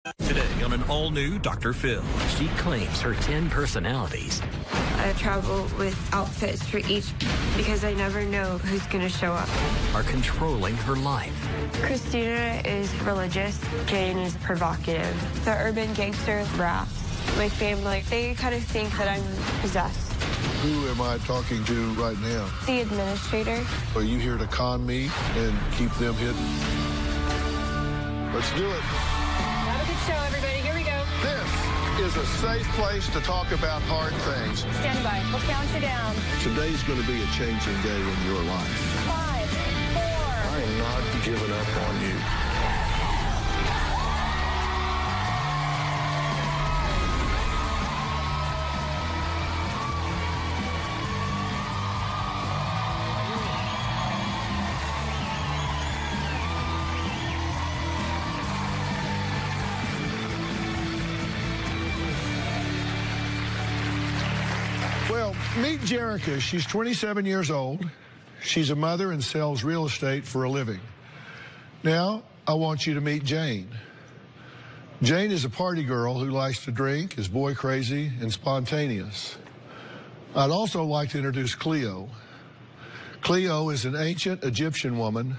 Today on an all-new Dr. Phil. She claims her 10 personalities I travel with outfits for each because I never know who's going to show up. are controlling her life. Christina is religious. Jane is provocative. The urban gangster raps. My family, they kind of think that I'm possessed. Who am I talking to right now? The administrator. Are you here to con me and keep them hidden? Let's do it. Have a good show, everybody. Here we go. This is a safe place to talk about hard things. Stand by. We'll count you down. Today's going to be a changing day in your life. 5, 4. I am not giving up on you. Well, meet Jerica. She's 27 years old. She's a mother and sells real estate for a living. Now, I want you to meet Jane. Jane is a party girl who likes to drink, is boy crazy, and spontaneous. I'd also like to introduce Cleo. Cleo is an ancient Egyptian woman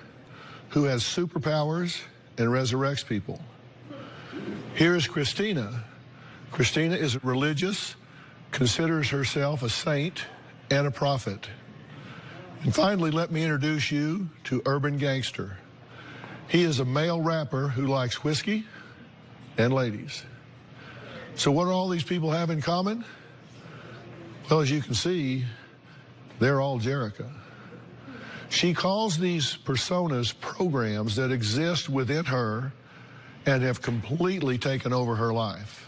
who has superpowers and resurrects people. Here is Christina. Christina is religious, considers herself a saint and a prophet. And finally, let me introduce you to Urban Gangster. He is a male rapper who likes whiskey and ladies. So what do all these people have in common? Well, as you can see, they're all Jerica. She calls these personas programs that exist within her and have completely taken over her life.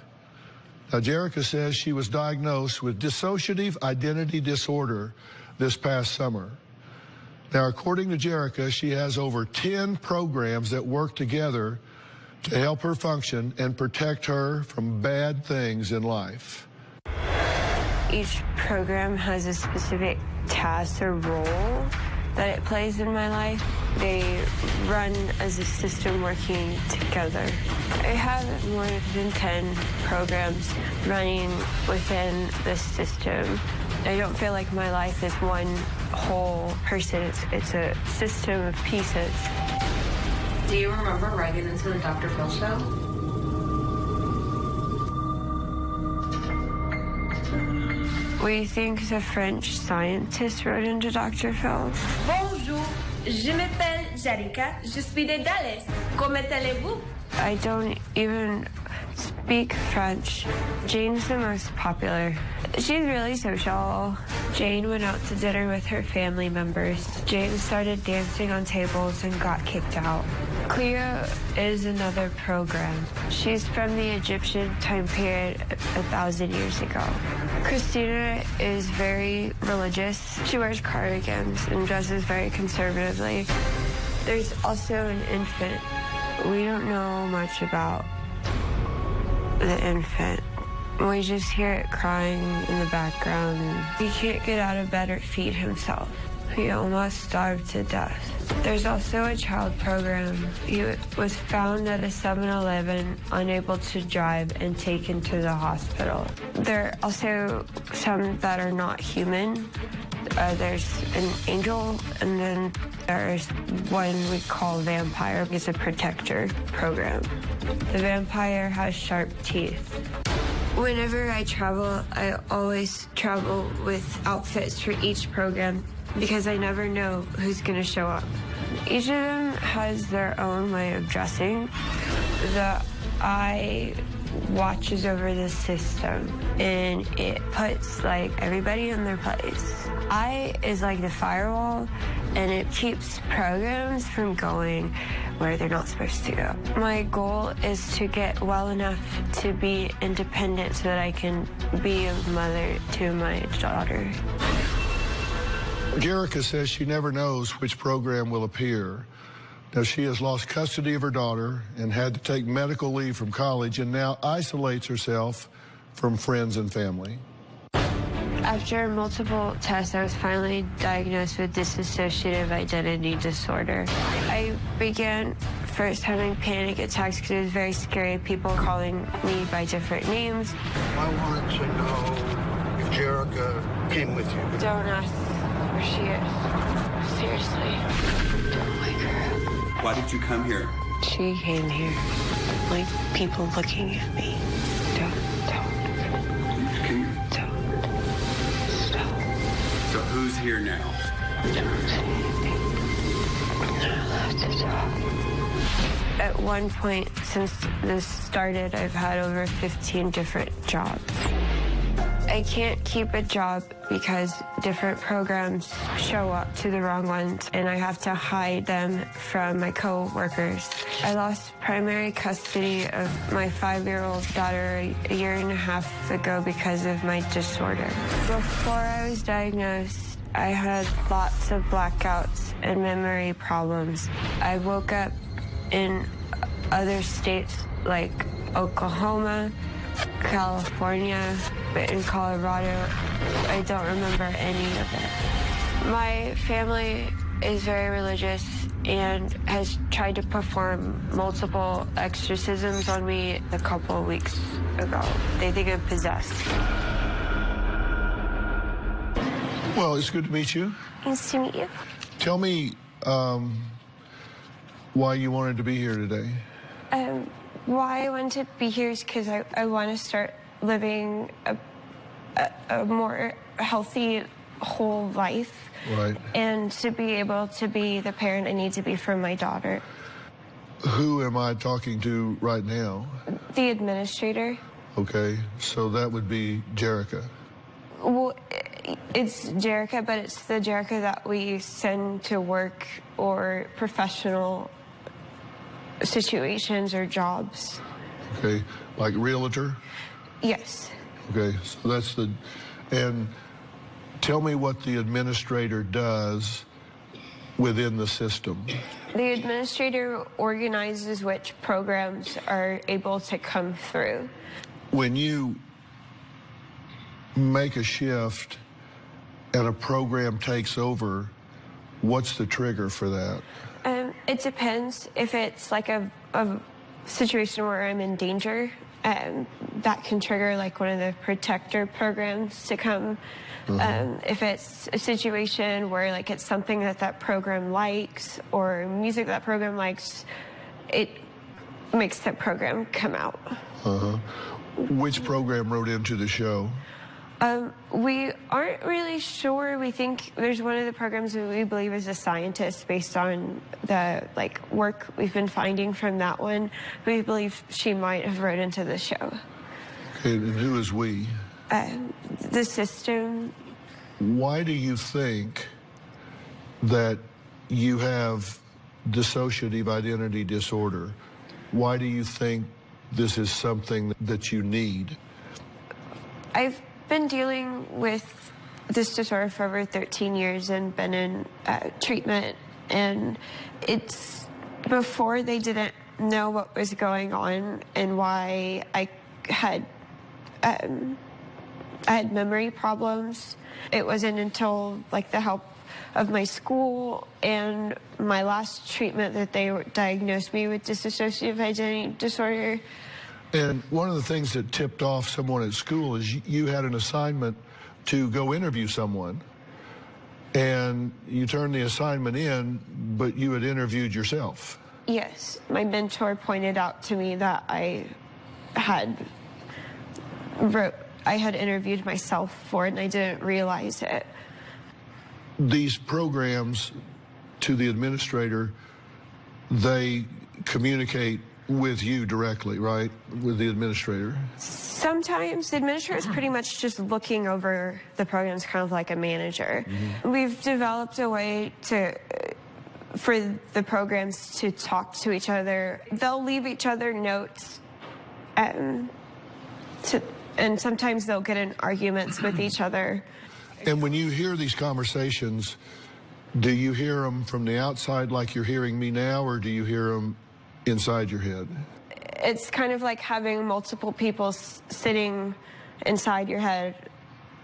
Now, Jerica says she was diagnosed with dissociative identity disorder this past summer. Now, according to Jerica, she has over 10 programs that work together to help her function and protect her from bad things in life. Each program has a specific task or role that it plays in my life. They run as a system working together. I have more than 10 programs running within this system. I don't feel like my life is one whole person. It's a system of pieces. Do you remember writing into the Dr. Phil show? We think the French scientist wrote into Dr. Phil. Bonjour, je m'appelle Jerica, je suis de Dallas. Comment allez-vous? I don't even speak French. Jane's the most popular. She's really social. Jane went out to dinner with her family members. Jane started dancing on tables and got kicked out. Cleo is another program. She's from the Egyptian time period 1,000 years ago. Christina is very religious. She wears cardigans and dresses very conservatively. There's also an infant. We don't know much about the infant. We just hear it crying in the background. He can't get out of bed or feed himself. He almost starved to death. There's also a child program. He was found at a 7-Eleven, unable to drive, and taken to the hospital. There are also some that are not human. There's an angel, and then there's one we call vampire. It's a protector program. The vampire has sharp teeth. Whenever I travel, I always travel with outfits for each program because I never know who's going to show up. Each of them has their own way of dressing. The eye watches over the system, and it puts like everybody in their place. Eye is like the firewall, and it keeps programs from going where they're not supposed to go. My goal is to get well enough to be independent so that I can be a mother to my daughter. Jerica says she never knows which program will appear. Now, she has lost custody of her daughter and had to take medical leave from college and now isolates herself from friends and family. After multiple tests, I was finally diagnosed with dissociative identity disorder. I began first having panic attacks because it was very scary. People calling me by different names. I wanted to know if Jerica came with you. Don't ask where she is. Seriously. Don't wake her up. Why did you come here? She came here. Like people looking at me. Don't. Can you? Don't. Stop. So who's here now? Don't say anything. I'm not allowed to talk. At one point since this started, I've had over 15 different jobs. I can't keep a job because different programs show up to the wrong ones, and I have to hide them from my co-workers. I lost primary custody of my 5-year-old daughter a year and a half ago because of my disorder. Before I was diagnosed, I had lots of blackouts and memory problems. I woke up in other states like Oklahoma, California, but in Colorado, I don't remember any of it. My family is very religious and has tried to perform multiple exorcisms on me a couple of weeks ago. They think I'm possessed. Well, it's good to meet you. Nice to meet you. Tell me why you wanted to be here today. Why I wanted to be here is because I want to start living a more healthy, whole life. Right. And to be able to be the parent I need to be for my daughter. Who am I talking to right now? The administrator. Okay, so that would be Jerica. Well, it's Jerica, but it's the Jerica that we send to work or professional situations or jobs. Okay, like realtor? Yes. Okay, so that's the, and tell me what the administrator does within the system. The administrator organizes which programs are able to come through. When you make a shift and a program takes over, what's the trigger for that? It depends. If it's like a situation where I'm in danger, that can trigger like one of the protector programs to come. If it's a situation where like it's something that program likes or music that program likes, it makes that program come out. Which program wrote into the show? We aren't really sure. We think there's one of the programs that we believe is a scientist based on the work we've been finding from that one. We believe she might have wrote into the show. Okay, and who is we? The system. Why do you think that you have dissociative identity disorder? Why do you think this is something that you need? I've been dealing with this disorder for over 13 years and been in treatment, and it's before they didn't know what was going on and why I had memory problems. It wasn't until the help of my school and my last treatment that they diagnosed me with dissociative identity disorder. And one of the things that tipped off someone at school is you had an assignment to go interview someone, and you turned the assignment in, but you had interviewed yourself. Yes, my mentor pointed out to me that I had interviewed myself for it, and I didn't realize it. These programs, to the administrator, they communicate with you directly, right? With the administrator? Sometimes the administrator is pretty much just looking over the programs, kind of like a manager. We've developed a way for the programs to talk to each other. They'll leave each other notes, and sometimes they'll get in arguments with each other. And when you hear these conversations, do you hear them from the outside like you're hearing me now, or do you hear them inside your head? It's kind of like having multiple people sitting inside your head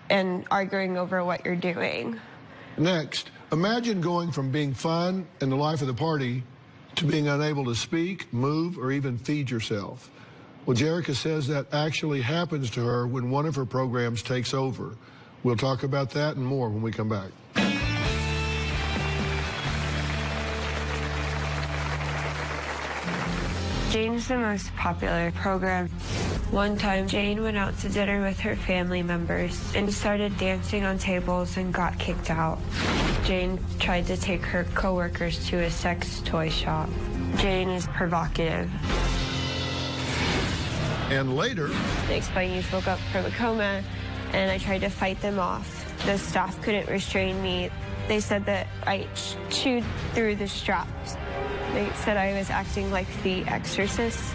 and arguing over what you're doing. Next, imagine going from being fun and the life of the party to being unable to speak, move, or even feed yourself. Well, Jerica says that actually happens to her when one of her programs takes over. We'll talk about that and more when we come back. Jane's the most popular program. One time, Jane went out to dinner with her family members and started dancing on tables and got kicked out. Jane tried to take her coworkers to a sex toy shop. Jane is provocative. And later, They explained you woke up from a coma, and I tried to fight them off. The staff couldn't restrain me. They said that I chewed through the straps. They said I was acting like the Exorcist.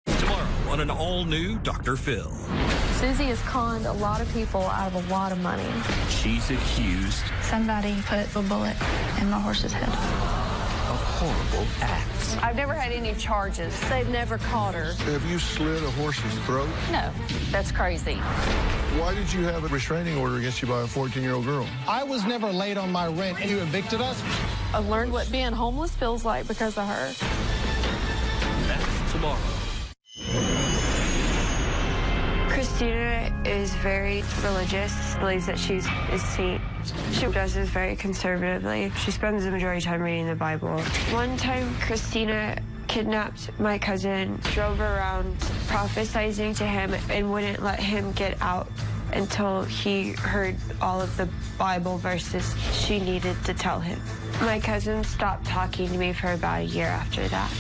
Tomorrow on an all-new Dr. Phil. Susie has conned a lot of people out of a lot of money. She's accused Somebody put a bullet in my horse's head. of horrible acts. I've never had any charges. They've never caught her. have you slit a horse's throat? No, that's crazy. Why did you have a restraining order against you by a 14-year-old girl? I was never late on my rent, and you evicted us? I've learned what being homeless feels like because of her. That's tomorrow. Christina is very religious, believes that she's a saint. She does this very conservatively. She spends the majority of time reading the Bible. One time, Christina kidnapped my cousin, drove around prophesizing to him, and wouldn't let him get out until he heard all of the Bible verses she needed to tell him. My cousin stopped talking to me for about a year after that.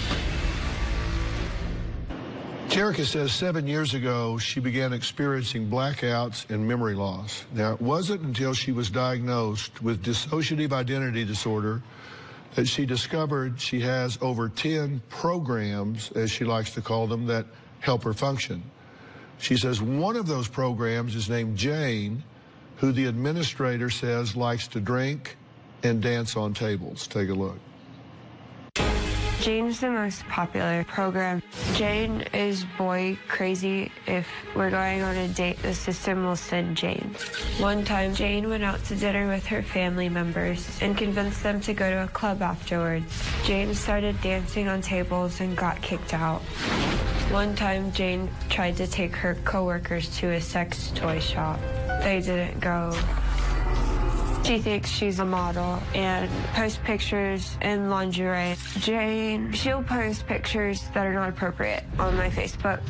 Jerica says 7 years ago, she began experiencing blackouts and memory loss. Now, it wasn't until she was diagnosed with dissociative identity disorder that she discovered she has over 10 programs, as she likes to call them, that help her function. She says one of those programs is named Jane, who the administrator says likes to drink and dance on tables. Take a look. Jane's the most popular program. Jane is boy crazy. If we're going on a date, the system will send Jane. One time, Jane went out to dinner with her family members and convinced them to go to a club afterwards. Jane started dancing on tables and got kicked out. One time, Jane tried to take her coworkers to a sex toy shop. They didn't go. She thinks she's a model and posts pictures in lingerie. Jane, she'll post pictures that are not appropriate on my Facebook.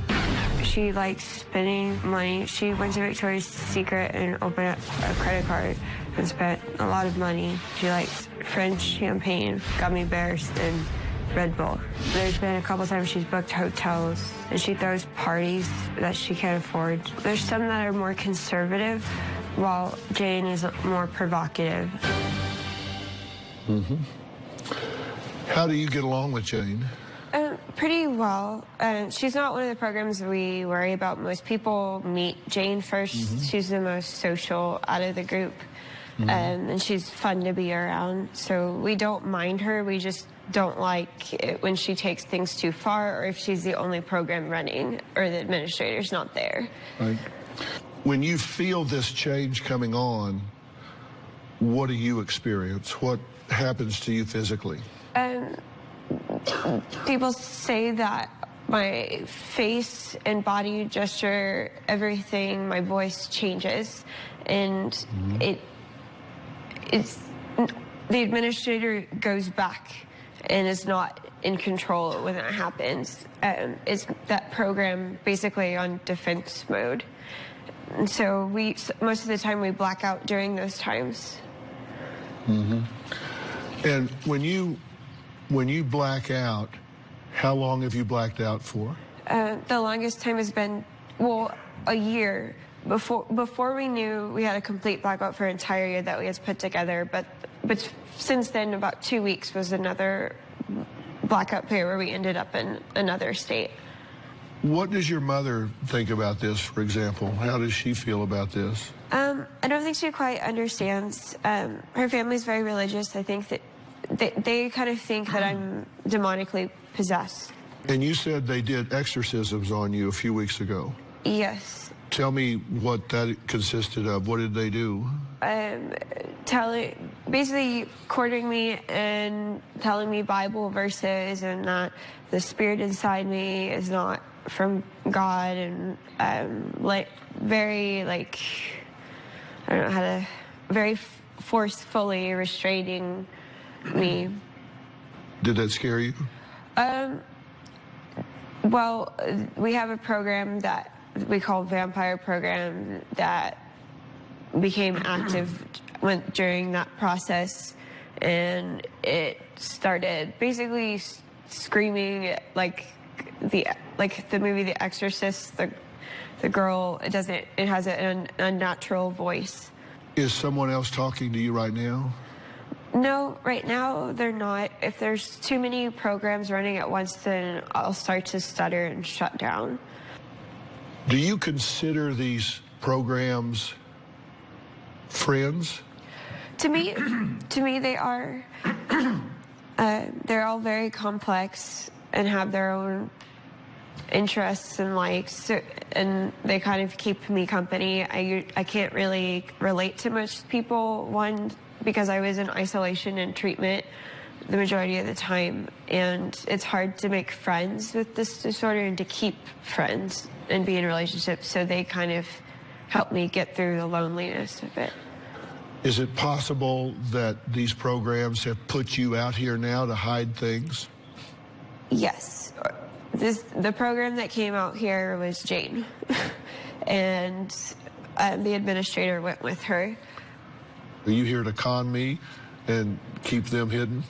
She likes spending money. She went to Victoria's Secret and opened up a credit card and spent a lot of money. She likes French champagne, gummy bears, and Red Bull. There's been a couple times she's booked hotels and she throws parties that she can't afford. There's some that are more conservative, while Jane is more provocative. Mm-hmm. How do you get along with Jane? Pretty well. She's not one of the programs we worry about. Most people meet Jane first. Mm-hmm. She's the most social out of the group. Mm-hmm. And she's fun to be around. So we don't mind her. We just don't like it when she takes things too far, or if she's the only program running or the administrator's not there. Right. When you feel this change coming on, what do you experience? What happens to you physically? People say that my face and body gesture, everything, my voice changes, and mm-hmm. it's the administrator goes back and is not in control when that happens. It's that program basically on defense mode. And so most of the time we black out during those times. Mm-hmm. And when you black out, how long have you blacked out for? The longest time has been, well, a year. Before we knew we had a complete blackout for an entire year that we had put together, but since then about 2 weeks was another blackout period where we ended up in another state. What does your mother think about this, for example? How does she feel about this? I don't think she quite understands. Her family's very religious. I think that they kind of think that I'm demonically possessed. And you said they did exorcisms on you a few weeks ago. Yes. tell me what that consisted of. What did they do? Basically courting me and telling me Bible verses and that the spirit inside me is not from God, and very forcefully restraining me. Did that scare you? Well, we have a program that we call Vampire Program that became active during that process, and it started basically screaming like the movie The Exorcist. The girl, it has an unnatural voice. Is someone else talking to you right now? No, right now they're not. If there's too many programs running at once, then I'll start to stutter and shut down. Do you consider these programs friends? To me, they are. They're all very complex and have their own interests and likes, and they kind of keep me company. I can't really relate to much people. One, because I was in isolation and treatment the majority of the time, and it's hard to make friends with this disorder and to keep friends and be in relationships, so they kind of help me get through the loneliness of it. Is it possible that these programs have put you out here now to hide things? Yes. The program that came out here was Jane, and the administrator went with her. Are you here to con me and keep them hidden?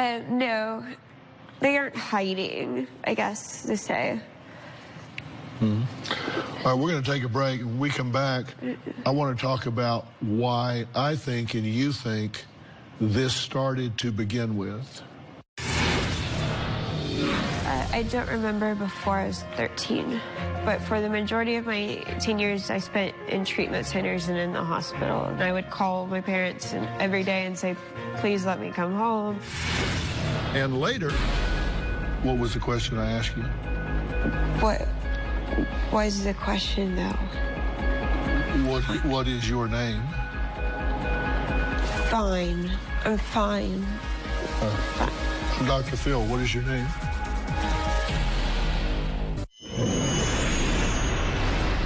No, they aren't hiding, I guess to say. Mm-hmm. All right, we're going to take a break. When we come back, I want to talk about why I think and you think this started to begin with. I don't remember before I was 13, but for the majority of my teen years, I spent in treatment centers and in the hospital. And I would call my parents every day and say, please let me come home. And later, what was the question I asked you? What was the question, though? What is your name? Fine. I'm fine. Fine. I'm Dr. Phil. What is your name?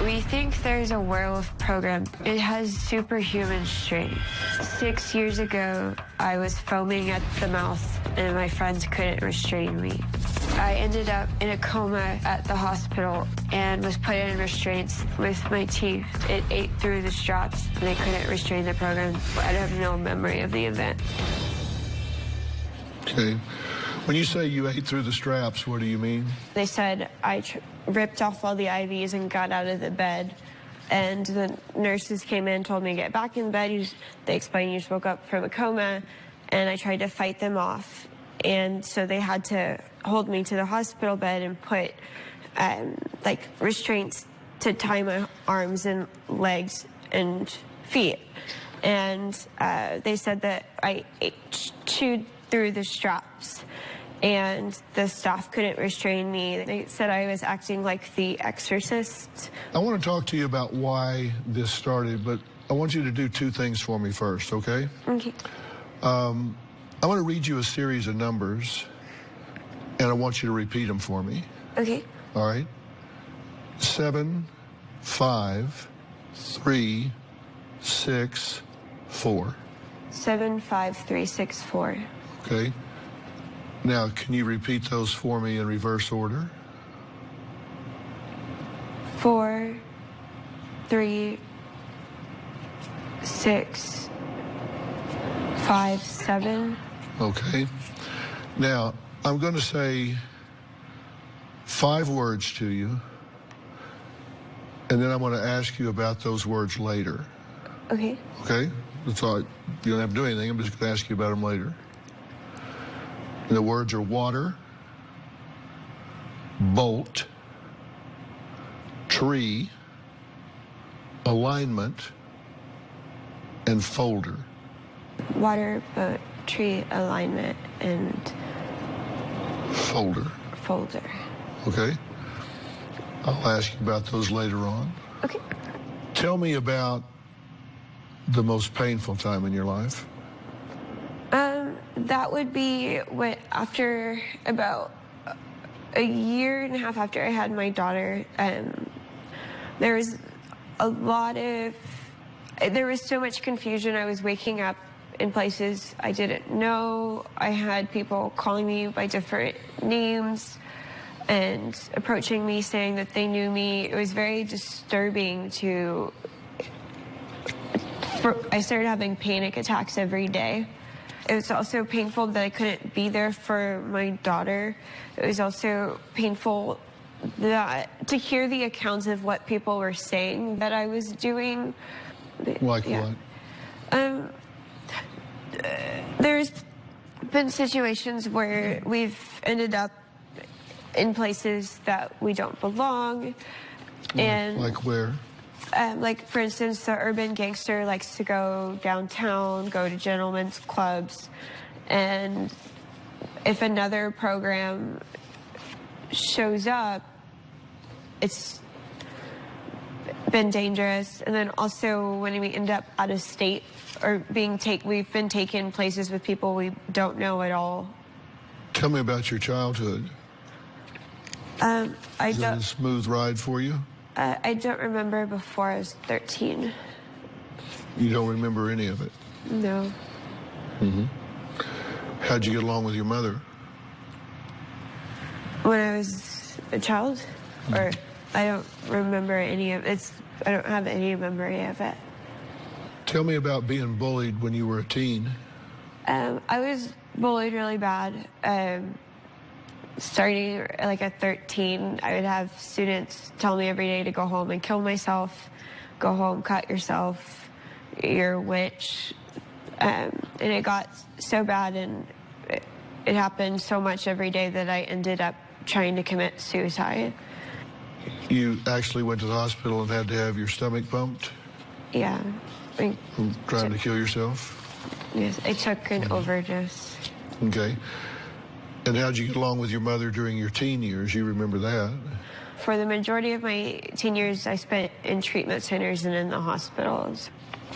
We think there's a werewolf program. It has superhuman strength. 6 years ago, I was foaming at the mouth, and my friends couldn't restrain me. I ended up in a coma at the hospital and was put in restraints with my teeth. It ate through the straps, and they couldn't restrain the program. I have no memory of the event. Okay. When you say you ate through the straps, what do you mean? They said I ripped off all the IVs and got out of the bed. And the nurses came in and told me to get back in bed. They explained you just woke up from a coma. And I tried to fight them off. And so they had to hold me to the hospital bed and put restraints to tie my arms and legs and feet. And they said that I chewed through the straps, and the staff couldn't restrain me. They said I was acting like the Exorcist. I want to talk to you about why this started, but I want you to do two things for me first, okay? Okay. I want to read you a series of numbers, and I want you to repeat them for me. Okay. All right? 7, 5, 3, 6, 4. 7, 5, 3, 6, 4. Okay. Now, can you repeat those for me in reverse order? 4, 3, 6, 5, 7. Okay. Now, I'm going to say 5 words to you, and then I'm going to ask you about those words later. Okay. Okay? That's all. You don't have to do anything. I'm just going to ask you about them later. And the words are water, bolt, tree, alignment, and folder. Water, boat, tree, alignment, and folder. folder. Okay. I'll ask you about those later on. Okay. Tell me about the most painful time in your life. That would be after about a year and a half after I had my daughter. There was so much confusion. I was waking up in places I didn't know. I had people calling me by different names and approaching me saying that they knew me. It was very disturbing I started having panic attacks every day. It was also painful that I couldn't be there for my daughter. It was also painful to hear the accounts of what people were saying that I was doing. Like what? There's been situations where we've ended up in places that we don't belong. And like where? Like, for instance, the urban gangster likes to go downtown, go to gentlemen's clubs, and if another program shows up, it's been dangerous. And then also when we end up out of state or we've been taken places with people we don't know at all. Tell me about your childhood. Is that a smooth ride for you? I don't remember before I was 13. You don't remember any of it? No. Mm-hmm. How'd you get along with your mother? When I was a child? Or I don't remember any of it. I don't have any memory of it. Tell me about being bullied when you were a teen. I was bullied really bad. Starting like at 13, I would have students tell me every day to go home and kill myself, go home, cut yourself, you're a witch. And it got so bad and it happened so much every day that I ended up trying to commit suicide. You actually went to the hospital and had to have your stomach pumped? Yeah. Trying to kill yourself? Yes, I took an overdose. Okay. And how'd you get along with your mother during your teen years? You remember that? For the majority of my teen years, I spent in treatment centers and in the hospitals.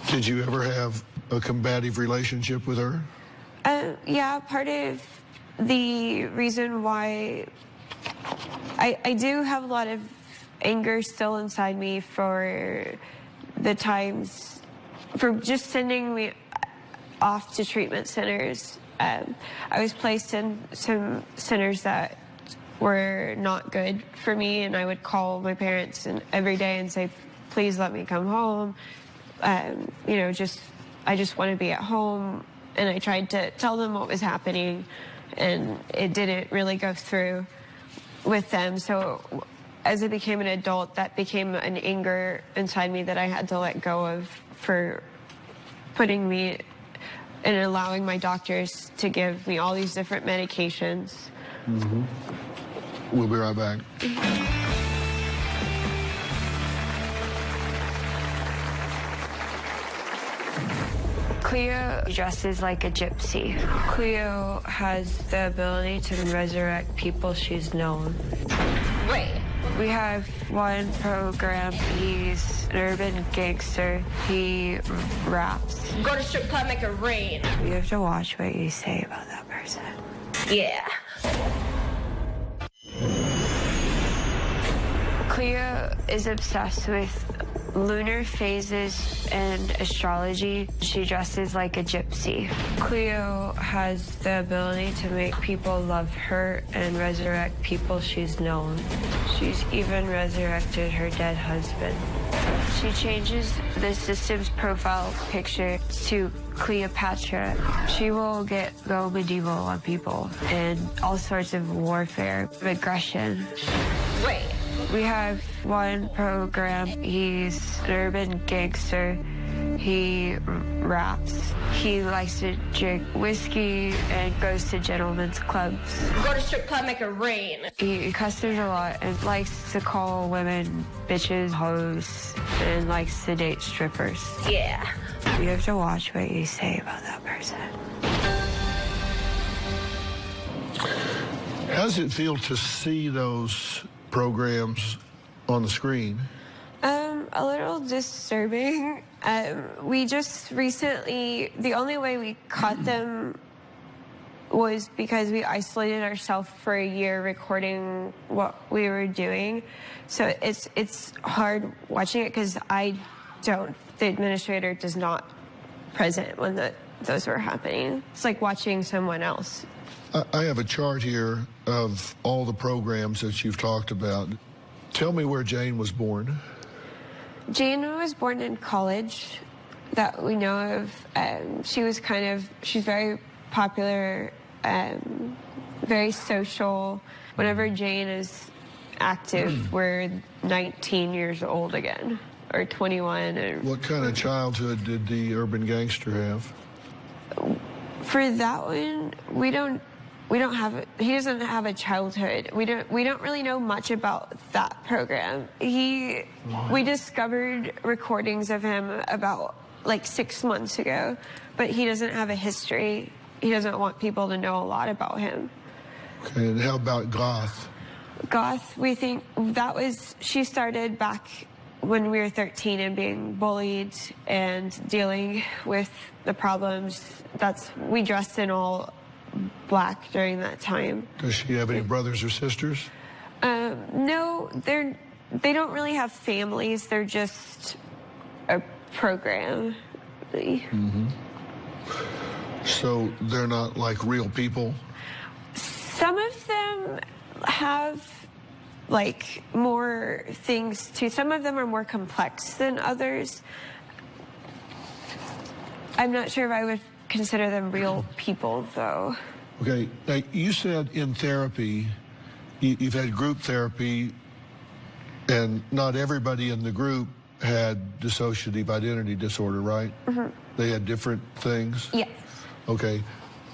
Did you ever have a combative relationship with her? Yeah, part of the reason why I do have a lot of anger still inside me for the times, for just sending me off to treatment centers. I was placed in some centers that were not good for me, and I would call my parents every day and say, please let me come home. You know, I just want to be at home. And I tried to tell them what was happening, and it didn't really go through with them. So as I became an adult, that became an anger inside me that I had to let go of for putting me and allowing my doctors to give me all these different medications. Mm-hmm. We'll be right back. Cleo dresses like a gypsy. Cleo has the ability to resurrect people she's known. Wait. We have one program, he's an urban gangster. He raps. Go to strip club, make it rain. You have to watch what you say about that person. Yeah. Cleo is obsessed with lunar phases and astrology. She dresses like a gypsy. Cleo has the ability to make people love her and resurrect people she's known. She's even resurrected her dead husband. She changes the system's profile picture to Cleopatra. She will go medieval on people and all sorts of warfare, aggression. Wait. We have one program, he's an urban gangster. He raps. He likes to drink whiskey and goes to gentlemen's clubs. Go to strip club, make it rain. He cusses a lot and likes to call women bitches, hoes, and likes to date strippers. Yeah. You have to watch what you say about that person. How does it feel to see those programs on the screen? A little disturbing. We just recently, the only way we caught them was because we isolated ourselves for a year recording what we were doing. So it's hard watching it because the administrator does not present when those were happening. It's like watching someone else. I have a chart here of all the programs that you've talked about. Tell me where Jane was born. Jane was born in college that we know of. She's very popular, very social. Whenever Jane is active, we're 19 years old again, or 21. What kind of childhood did the urban gangster have? For that one, we don't have. He doesn't have a childhood. We don't really know much about that program. We discovered recordings of him about like 6 months ago, but he doesn't have a history. He doesn't want people to know a lot about him. Okay, and how about goth? Goth, we think she started back when we were 13 and being bullied and dealing with the problems. We dressed in all black during that time. Does she have any brothers or sisters? No, they don't really have families. They're just a program. Mm-hmm. So they're not like real people? Some of them have like more things too. Some of them are more complex than others. I'm not sure if I would consider them real people, though. Okay, now you said in therapy, you've had group therapy, and not everybody in the group had dissociative identity disorder, right? Mm-hmm. They had different things? Yes. Okay,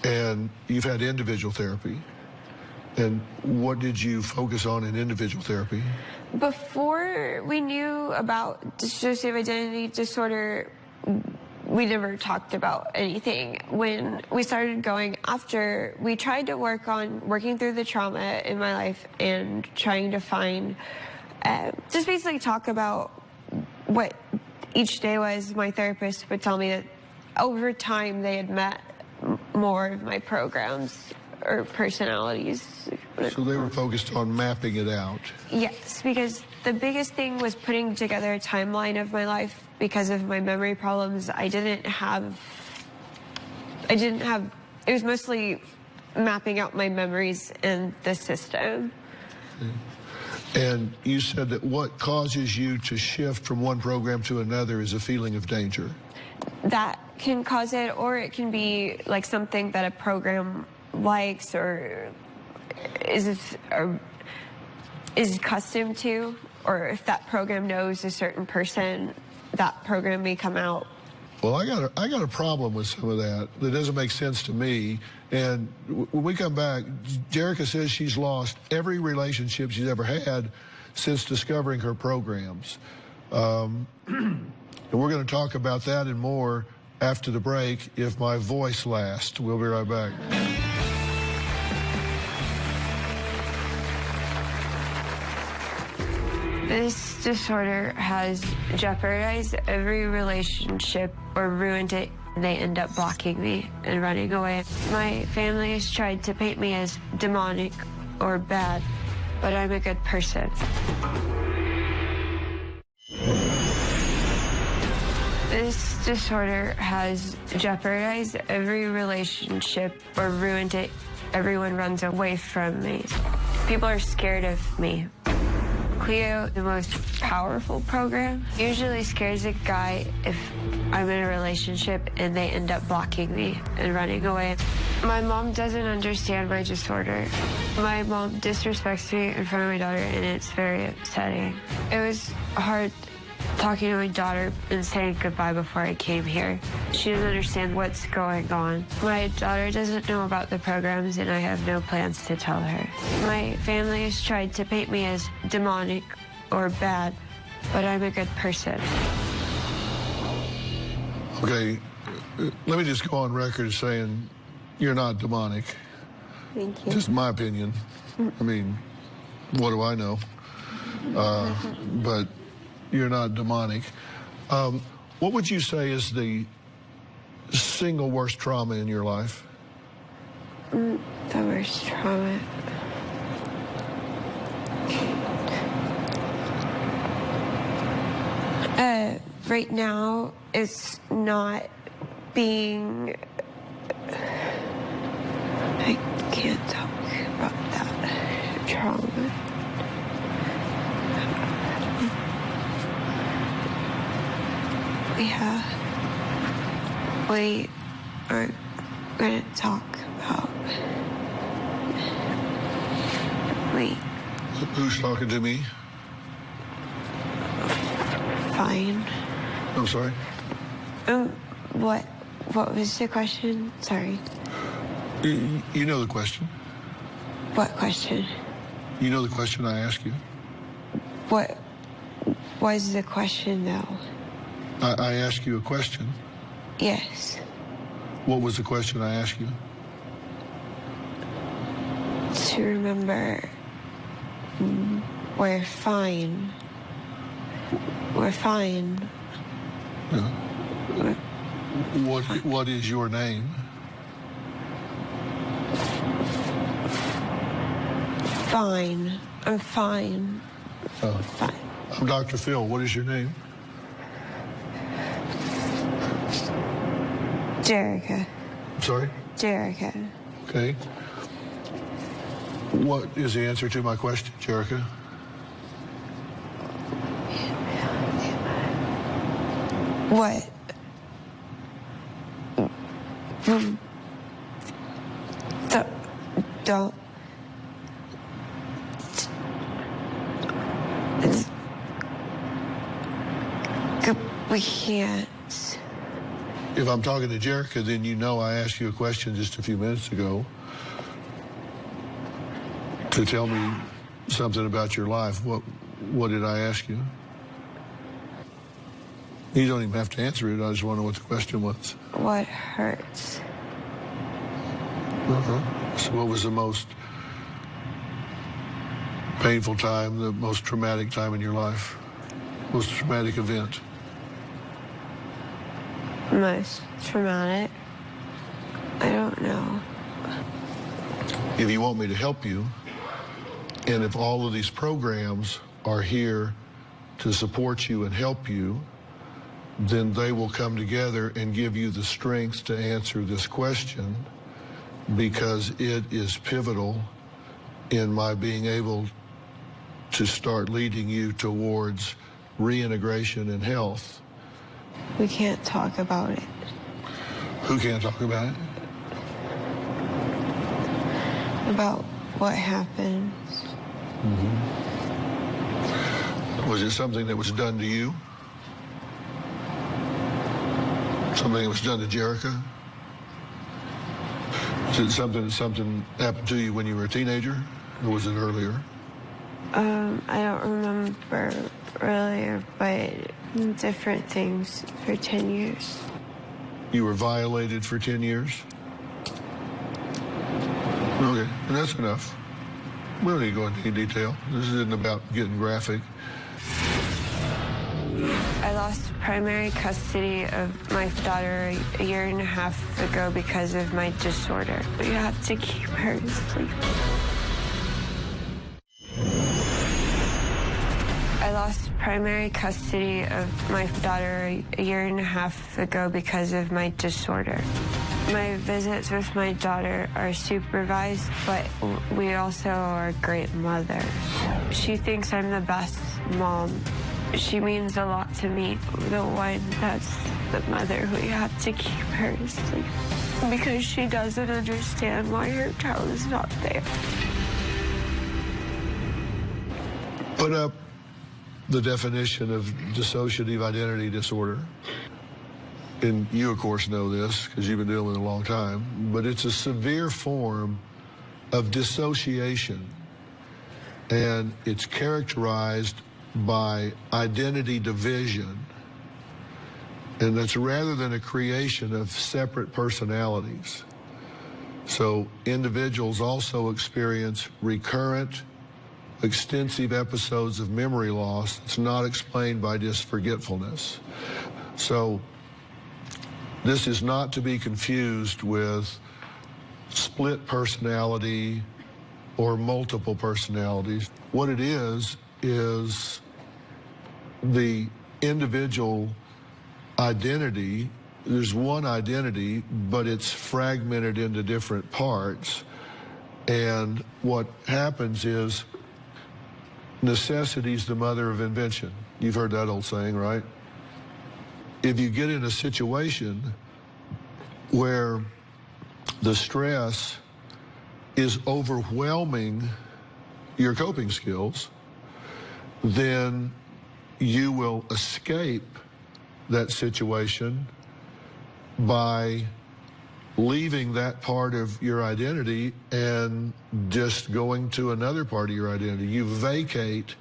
and you've had individual therapy. And what did you focus on in individual therapy? Before we knew about dissociative identity disorder, we never talked about anything. When we started going after, we tried to working through the trauma in my life and trying to find, just basically talk about what each day was. My therapist would tell me that over time they had met more of my programs or personalities. So they were focused on mapping it out? Yes, because the biggest thing was putting together a timeline of my life. Because of my memory problems, it was mostly mapping out my memories in the system. And you said that what causes you to shift from one program to another is a feeling of danger. That can cause it, or it can be like something that a program likes or is accustomed to, or if that program knows a certain person, that program may come out. Well, I got a problem with some of that. That doesn't make sense to me. And when we come back, Jerica says she's lost every relationship she's ever had since discovering her programs. And we're going to talk about that and more after the break, if my voice lasts. We'll be right back. This disorder has jeopardized every relationship or ruined it. They end up blocking me and running away. My family has tried to paint me as demonic or bad, but I'm a good person. This disorder has jeopardized every relationship or ruined it. Everyone runs away from me. People are scared of me. Cleo, the most powerful program, usually scares a guy if I'm in a relationship and they end up blocking me and running away. My mom doesn't understand my disorder. My mom disrespects me in front of my daughter, and it's very upsetting. It was hard talking to my daughter and saying goodbye before I came here. She doesn't understand what's going on. My daughter doesn't know about the programs, and I have no plans to tell her. My family has tried to paint me as demonic or bad, but I'm a good person. Okay, let me just go on record as saying you're not demonic. Thank you. Just my opinion. I mean, what do I know? but you're not demonic. What would you say is the single worst trauma in your life? The worst trauma. Right now, it's not being... I can't talk about that trauma. We are going to talk about... Wait. Who's talking to me? Fine. I'm sorry? What was the question? Sorry. You know the question. What question? You know the question I asked you. What was the question, though? I asked you a question. Yes. What was the question I asked you? To remember, we're fine. We're fine. Yeah. What is your name? Fine. I'm fine. Fine. I'm Dr. Phil. What is your name? Jerica. Sorry? Jerica. Okay. What is the answer to my question, Jerica? What? Don't. We can't. If I'm talking to Jerica, then you know I asked you a question just a few minutes ago to tell me something about your life. What did I ask you? You don't even have to answer it. I just want to know what the question was. What hurts? So what was the most painful time, the most traumatic time in your life? Most traumatic event? Most traumatic? I don't know. If you want me to help you, and if all of these programs are here to support you and help you, then they will come together and give you the strength to answer this question, because it is pivotal in my being able to start leading you towards reintegration and health. We can't talk about it. Who can't talk about it? About what happened. Was it something that was done to you? Something that was done to Jerica? Is it something happened to you when you were a teenager, or was it earlier? I don't remember earlier, but different things for 10 years. You were violated for 10 years? Okay, and that's enough. We don't need to go into any detail. This isn't about getting graphic. I lost primary custody of my daughter a year and a half ago because of my disorder. We have to keep her asleep. I lost primary custody of my daughter a year and a half ago because of my disorder. My visits with my daughter are supervised, but we also are great mothers. She thinks I'm the best mom. She means a lot to me, the one that's the mother. We have to keep her asleep because she doesn't understand why her child is not there. Put up the definition of dissociative identity disorder. And you, of course, know this because you've been dealing with it a long time, but it's a severe form of dissociation, and it's characterized by identity division, and that's rather than a creation of separate personalities. So individuals also experience recurrent extensive episodes of memory loss that's not explained by just forgetfulness. So this is not to be confused with split personality or multiple personalities. What it is the individual identity. There's one identity, but it's fragmented into different parts. And what happens is necessity is the mother of invention. You've heard that old saying, right? If you get in a situation where the stress is overwhelming your coping skills, then you will escape that situation by leaving that part of your identity and just going to another part of your identity. You vacate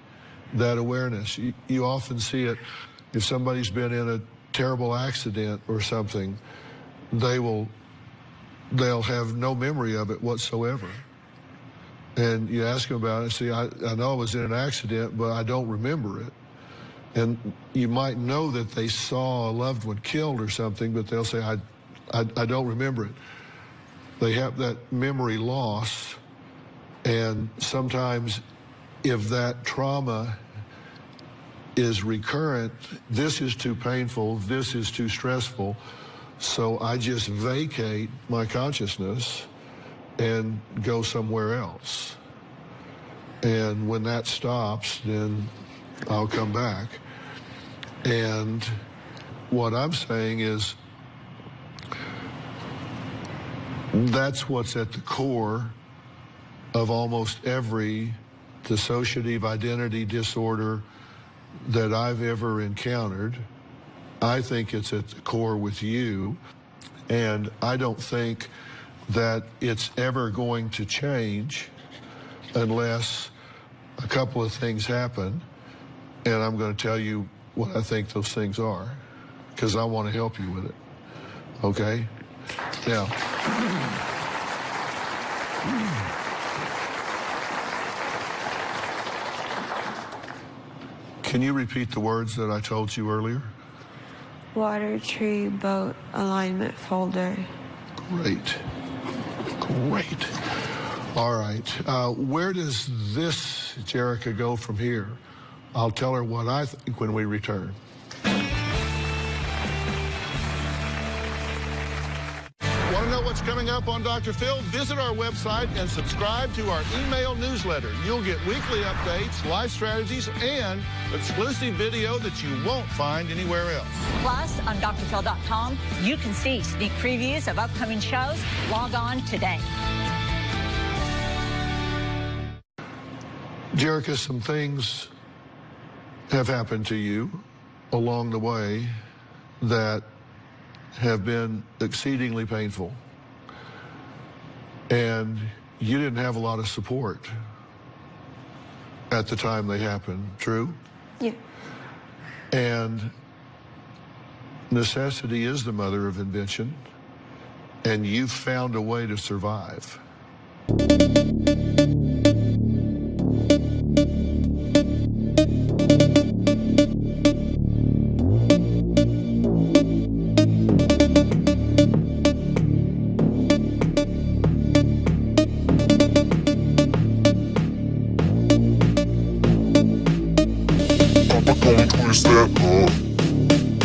that awareness. You often see it if somebody's been in a terrible accident or something, they'll have no memory of it whatsoever. And you ask them about it, see, I know I was in an accident, but I don't remember it. And you might know that they saw a loved one killed or something, but they'll say, I don't remember it. They have that memory loss, and sometimes if that trauma is recurrent, this is too painful, this is too stressful, so I just vacate my consciousness and go somewhere else. And when that stops, then I'll come back. And what I'm saying is that's what's at the core of almost every dissociative identity disorder that I've ever encountered. I think it's at the core with you, and I don't think that it's ever going to change unless a couple of things happen, and I'm going to tell you what I think those things are, because I want to help you with it, okay? Now, can you repeat the words that I told you earlier? Water, tree, boat, alignment folder. Great. Great. All right. Where does this Jerica go from here? I'll tell her what I think when we return. Want to know what's coming up on Dr. Phil? Visit our website and subscribe to our email newsletter. You'll get weekly updates, life strategies, and exclusive video that you won't find anywhere else. Plus, on drphil.com, you can see sneak previews of upcoming shows. Log on today. Jerica, some things have happened to you along the way that have been exceedingly painful. And you didn't have a lot of support at the time they happened, true? Yeah. And necessity is the mother of invention, and you've found a way to survive.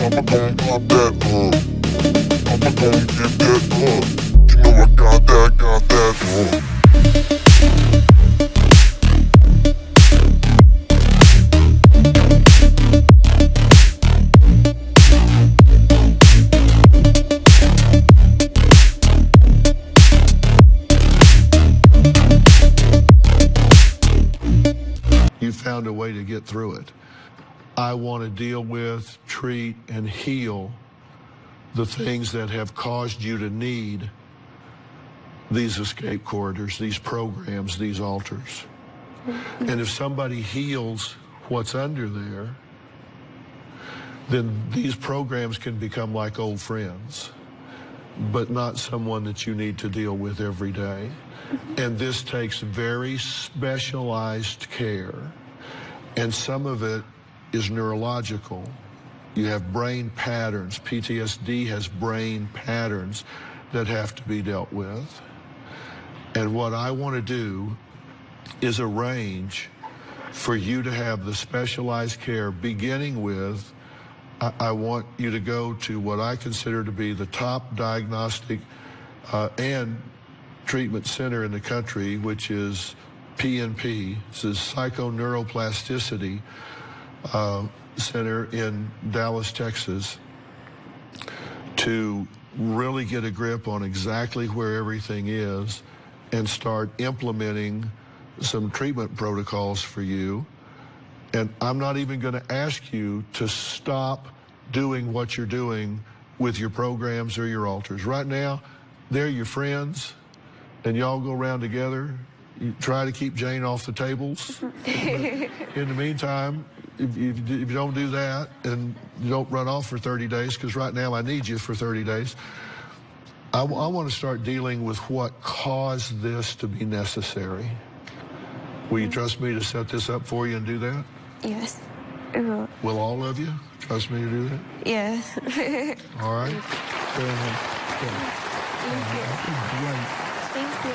I'ma gon' pop that I'ma gon' get that you know I got that You found a way to get through it. I want to deal with, treat, and heal the things that have caused you to need these escape corridors, these programs, these altars. And if somebody heals what's under there, then these programs can become like old friends. but not someone that you need to deal with every day. And this takes very specialized care. And some of it is neurological. You have brain patterns. PTSD has brain patterns that have to be dealt with. And what I want to do is arrange for you to have the specialized care, beginning with, I want you to go to what I consider to be the top diagnostic and treatment center in the country, which is PNP. It's a Psychoneuroplasticity Center in Dallas, Texas, to really get a grip on exactly where everything is and start implementing some treatment protocols for you. And I'm not even going to ask you to stop doing what you're doing with your programs or your altars. Right now, they're your friends, and y'all go around together. You try to keep Jane off the tables. In the meantime, if you don't do that and you don't run off for 30 days, because right now I need you for 30 days, I want to start dealing with what caused this to be necessary. Will you trust me to set this up for you and do that? Yes. I will. Will all of you trust me to do that? Yes. All right. Thank you.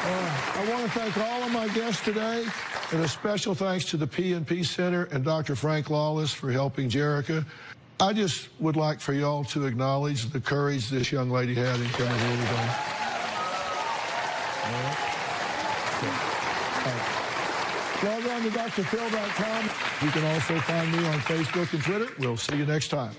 I want to thank all of my guests today, and a special thanks to the PNP Center and Dr. Frank Lawless for helping Jerica. I just would like for y'all to acknowledge the courage this young lady had in coming here today. Log on to drphil.com. You can also find me on Facebook and Twitter. We'll see you next time.